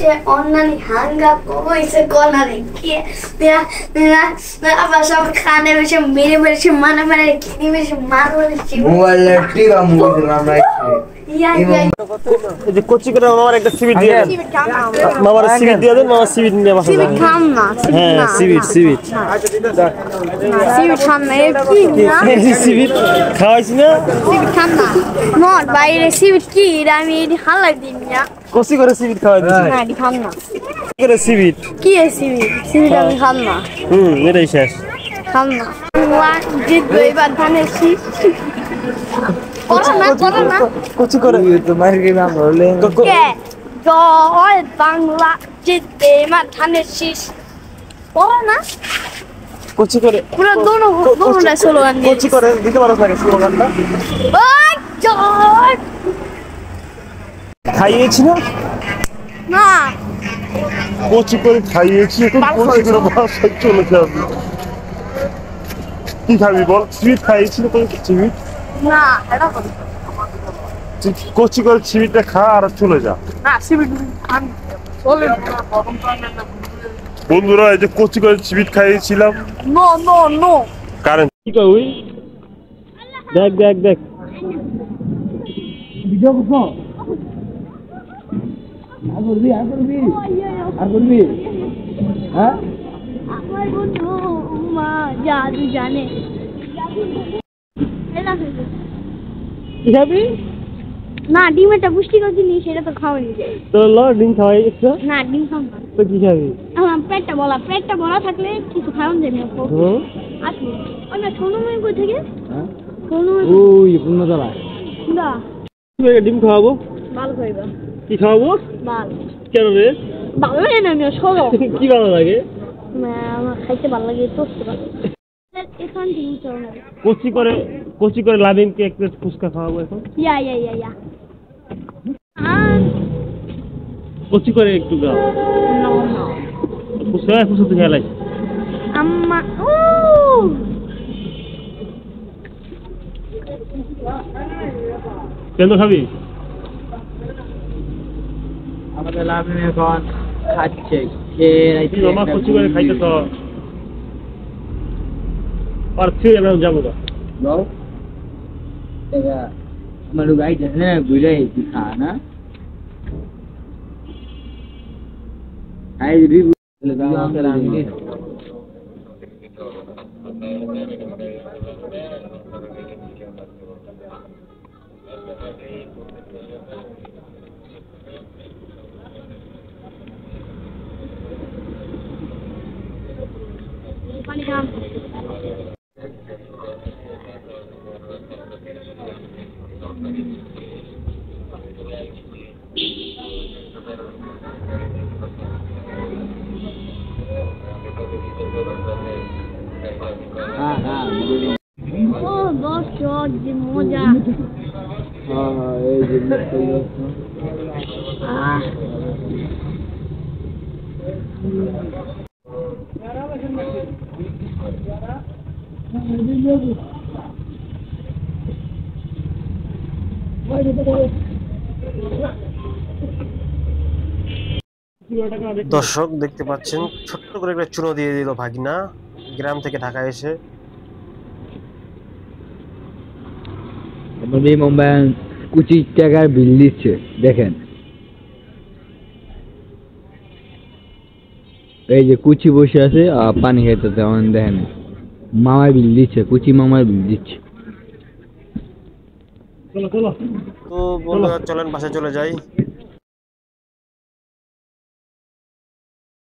যে অন্যান্য হাঙ্গা কইছে কোনারে কি আবার সব খানে বসে মেরে মেরে মানে মানে কিনে বেশি মারবো মোবাইল টিকা মোবাইল আমরা এই যে কোচি করে আমার একটা সিভিট দিয়ে দেন মামার সিভিট দিয়ে দেন মামার সিভিট নিয়ে বাসা সিভিট খাম না হ্যাঁ সিভিট আচ্ছা দিদা দাও সিভিট খাম না কি না সিভিট খাওয়াইছি না সিভিট খাম না নট বাইরে সিভিট কি আমি এডি হালাই দিন না কোচি করে সিভিট খাওয়াই দিছি না এডি খাম না করে সিভিট কি সিভিট সিভিট আমি খাম না এটাই শেষ খাম না জিতবে এবার ধানের শীষ করোনা কোচি করে তোমার কি নাম বললে কে জয় বাংলা জিতবে এবার ধানের শীষ করোনা কোচি করে পুরো দোনোটা স্লোগান দিয়ে কোচি করে দিতে পারো লাগে স্লোগানটা ওই জয় খাইয়েছি না না কোচি করে খাইয়েছি এখন কোচি করে বাসা চলে যাবি কি খাবি বল সিভিট খাইয়েছি না তোকে সিভিট না এটা বল কোচি করে সিভিটটা খা আর চলে যা না সিভিট আমি চলে বন্ধুরা এই যে কোচি করে সিভিট খাইয়েছিলাম নো নো নো কারণ কি কই ওই দেখ ভিডিও করছো আর করবি হ্যাঁ আমার বন্ধু মা জাদু জানে কি খাবি না ডিমেরটা পুষ্টিকর জিনিস সেটা তো খাওয়ানি যায় তো ডিম খাওয়াই গেছে না ডিম খাও না তো কি খাবি আমার পেটটা বলা থাকলে কিছু খাওয়ান যাবে না আসলে অন্য সোনময় কই থেকে সোনময় ওই পূর্ণতলা না ডিম খাওয়াবো ভালো খাইবা কি খাওয়াবো ভালো কেন রে ভালো লাগে না আমি সরো কি ভালো লাগে আমার খাইতে ভালো লাগে তোস্ত ভালো এখন ডিম চাও না কোচি করে লাভিনকে এক প্লেট ফুচকা খাওয়াবো এখন ইয়া কোচি করে একটু গাও নো নো ফুচকা তো খেলাই আম্মা ও কেন খাবি আমাদের লাভিন এখন খাচ্ছে খেয়ে তুই আমার কোচি করে খাইতে তো আর ফিরে আমরা যাবো না দাও এটা আমার গাইড আছে বুঝলে কি খা না আই রি বলে দাও আমাদের আমি পানি খাম ও দর্শক যে মজা হ্যাঁ এই যে দর্শক দেখতে পাচ্ছেন ছোট্ট করে একটা চুনো দিয়ে দিল ভাগিনা গ্রাম থেকে ঢাকা এসে আমাদের মুম্বাই কুচি টাকার বিল দিচ্ছে দেখেন এই যে কুচি বসে আছে পানি খেতে তেমন দেখেন মামার বিল দিচ্ছে কুচি মামার বিল দিচ্ছে তো বন্ধুরা চলেন বাসায় চলে যাই।